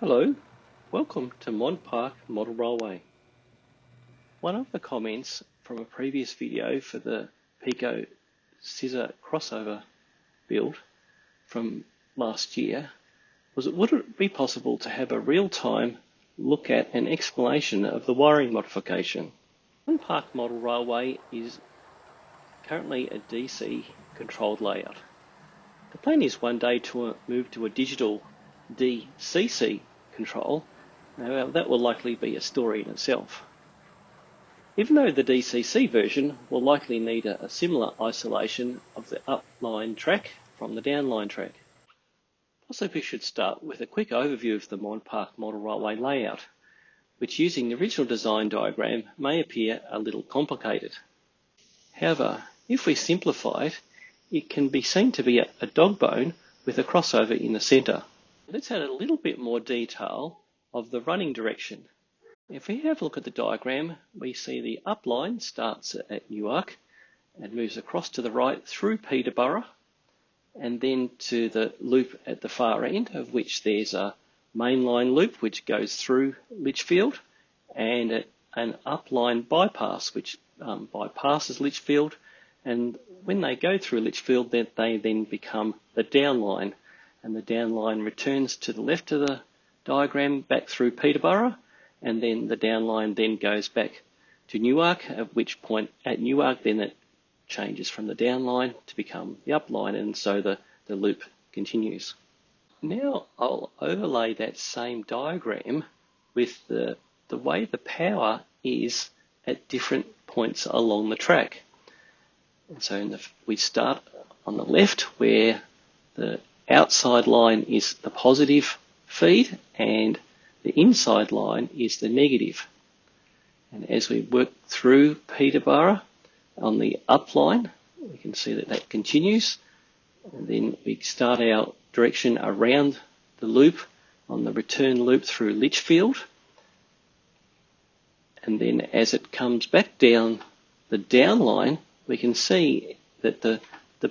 Hello, welcome to Mont Park Model Railway. One of the comments from a previous video for the Peco Scissor Crossover build from last year was, would it be possible to have a real-time look at an explanation of the wiring modification? Mont Park Model Railway is currently a DC controlled layout. The plan is one day to move to a digital DCC control. Now that will likely be a story in itself. Even though the DCC version will likely need a similar isolation of the upline track from the downline track. Possibly we should start with a quick overview of the Mont Park Model Railway layout, which using the original design diagram may appear a little complicated. However, if we simplify it, it can be seen to be a dog bone with a crossover in the centre. Let's add a little bit more detail of the running direction. If we have a look at the diagram, we see the upline starts at Newark and moves across to the right through Peterborough and then to the loop at the far end, of which there's a mainline loop which goes through Lichfield and an upline bypass which bypasses Lichfield, and when they go through Lichfield they then become the downline, and the downline returns to the left of the diagram back through Peterborough, and then the downline then goes back to Newark, at which point at Newark then it changes from the downline to become the upline, and so the loop continues. Now I'll overlay that same diagram with the way the power is at different points along the track. And so we start on the left where the outside line is the positive feed and the inside line is the negative. And as we work through Peterborough on the upline, we can see that that continues. And then we start our direction around the loop on the return loop through Lichfield. And then as it comes back down the downline, we can see that the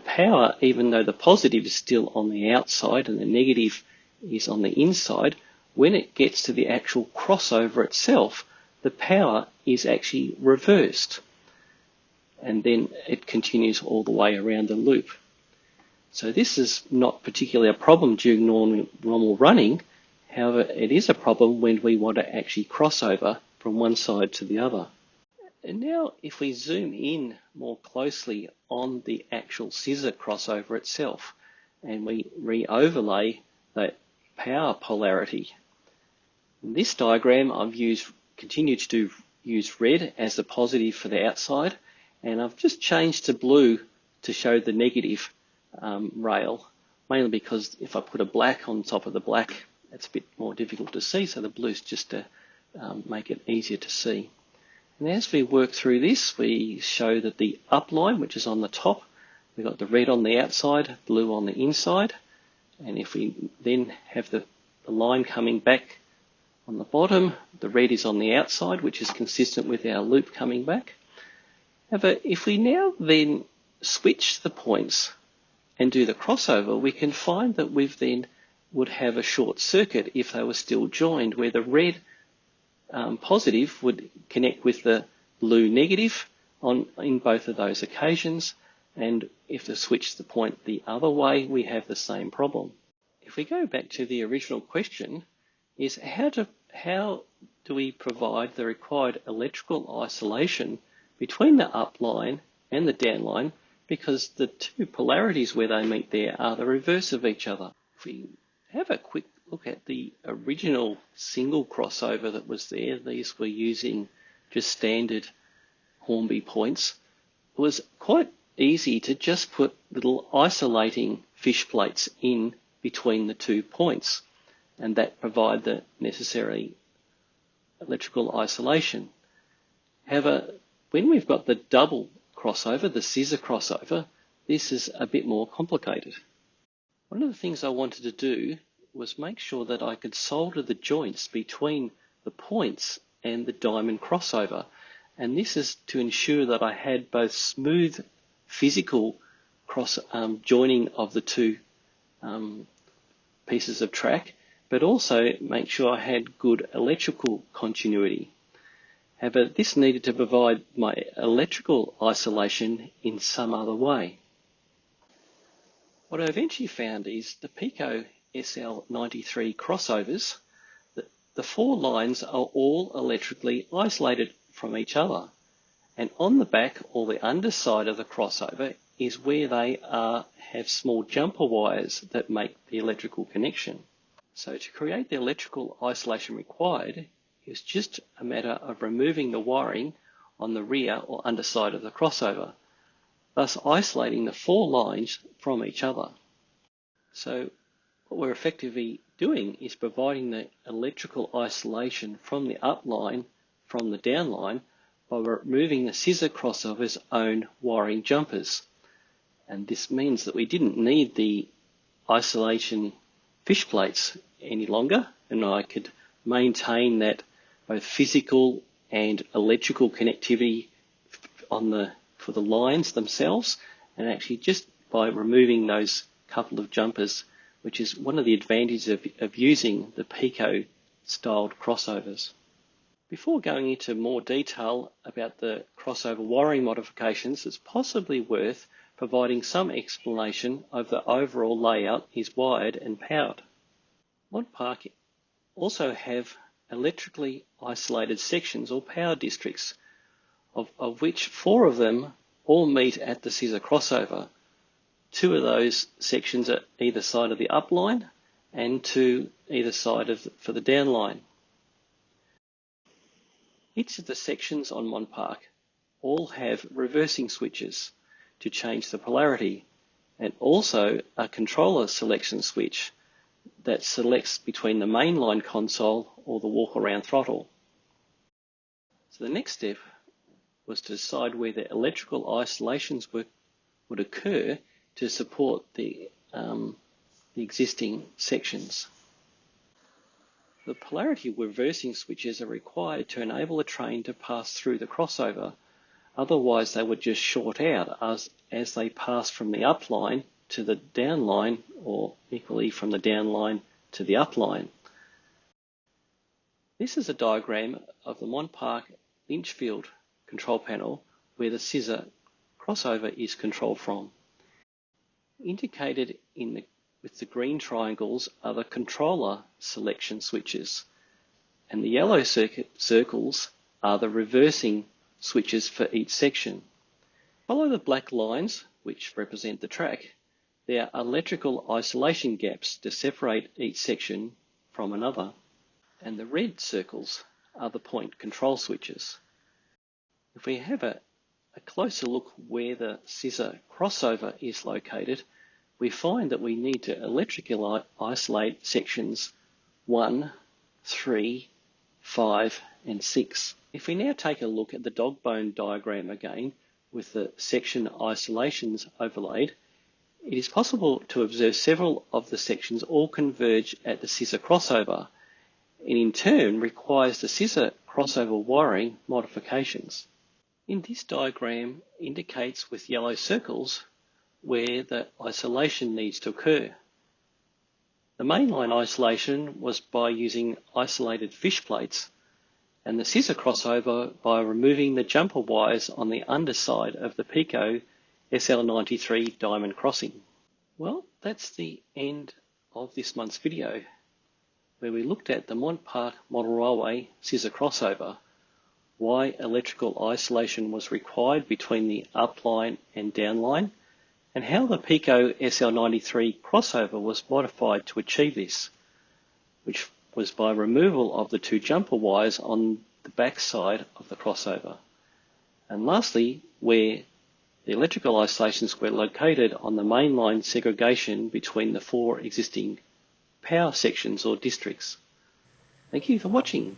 power, even though the positive is still on the outside and the negative is on the inside, when it gets to the actual crossover itself, the power is actually reversed. And then it continues all the way around the loop. So this is not particularly a problem during normal running. However, it is a problem when we want to actually cross over from one side to the other. And now if we zoom in more closely on the actual scissor crossover itself and we re-overlay the power polarity. In this diagram I've continued to use red as the positive for the outside, and I've just changed to blue to show the negative rail, mainly because if I put a black on top of the black it's a bit more difficult to see, so the blue's just to make it easier to see. And as we work through this, we show that the upline, which is on the top, we've got the red on the outside, blue on the inside. And if we then have the line coming back on the bottom, the red is on the outside, which is consistent with our loop coming back. However, if we now then switch the points and do the crossover, we can find that we've then would have a short circuit if they were still joined, where the red positive would connect with the blue negative in both of those occasions, and if we switch the point the other way, we have the same problem. If we go back to the original question, is how do we provide the required electrical isolation between the upline and the downline, because the two polarities where they meet there are the reverse of each other. If we have a quick look at the original single crossover that was there, these were using just standard Hornby points. It was quite easy to just put little isolating fish plates in between the 2 points, and that provide the necessary electrical isolation. However, when we've got the double crossover, the scissor crossover, this is a bit more complicated. One of the things I wanted to do was make sure that I could solder the joints between the points and the diamond crossover, and this is to ensure that I had both smooth physical joining of the two pieces of track, but also make sure I had good electrical continuity. However, this needed to provide my electrical isolation in some other way. What I eventually found is the Peco SL93 crossovers, the four lines are all electrically isolated from each other. And on the back or the underside of the crossover is where they have small jumper wires that make the electrical connection. So to create the electrical isolation required, it's just a matter of removing the wiring on the rear or underside of the crossover, thus isolating the four lines from each other. So what we're effectively doing is providing the electrical isolation from the up line from the down line by removing the scissor crossover's own wiring jumpers. And this means that we didn't need the isolation fish plates any longer, and I could maintain that both physical and electrical connectivity for the lines themselves, and actually just by removing those couple of jumpers, which is one of the advantages of using the Peco styled crossovers. Before going into more detail about the crossover wiring modifications, it's possibly worth providing some explanation of the overall layout is wired and powered. Mont Park also have electrically isolated sections or power districts, of which four of them all meet at the scissor crossover. Two of those sections are either side of the up line and two either side for the down line. Each of the sections on Mont Park all have reversing switches to change the polarity, and also a controller selection switch that selects between the mainline console or the walk-around throttle. So the next step was to decide where the electrical isolations would occur to support the existing sections. The polarity reversing switches are required to enable a train to pass through the crossover, otherwise they would just short out as they pass from the up line to the down line, or equally from the down line to the up line. This is a diagram of the Mont Park Lichfield control panel where the scissor crossover is controlled from. Indicated with the green triangles are the controller selection switches, and the yellow circles are the reversing switches for each section. Follow the black lines, which represent the track. There are electrical isolation gaps to separate each section from another, and the red circles are the point control switches. If we have a closer look where the scissor crossover is located, we find that we need to electrically isolate sections 1, 3, 5 and 6. If we now take a look at the dog bone diagram again with the section isolations overlaid, it is possible to observe several of the sections all converge at the scissor crossover, and in turn requires the scissor crossover wiring modifications. In this diagram indicates with yellow circles where the isolation needs to occur. The mainline isolation was by using isolated fish plates, and the scissor crossover by removing the jumper wires on the underside of the Peco SL93 diamond crossing. Well, that's the end of this month's video, where we looked at the Mont Park Model Railway scissor crossover, why electrical isolation was required between the upline and downline, and how the Peco SL93 crossover was modified to achieve this, which was by removal of the two jumper wires on the back side of the crossover. And lastly, where the electrical isolations were located on the mainline segregation between the four existing power sections or districts. Thank you for watching.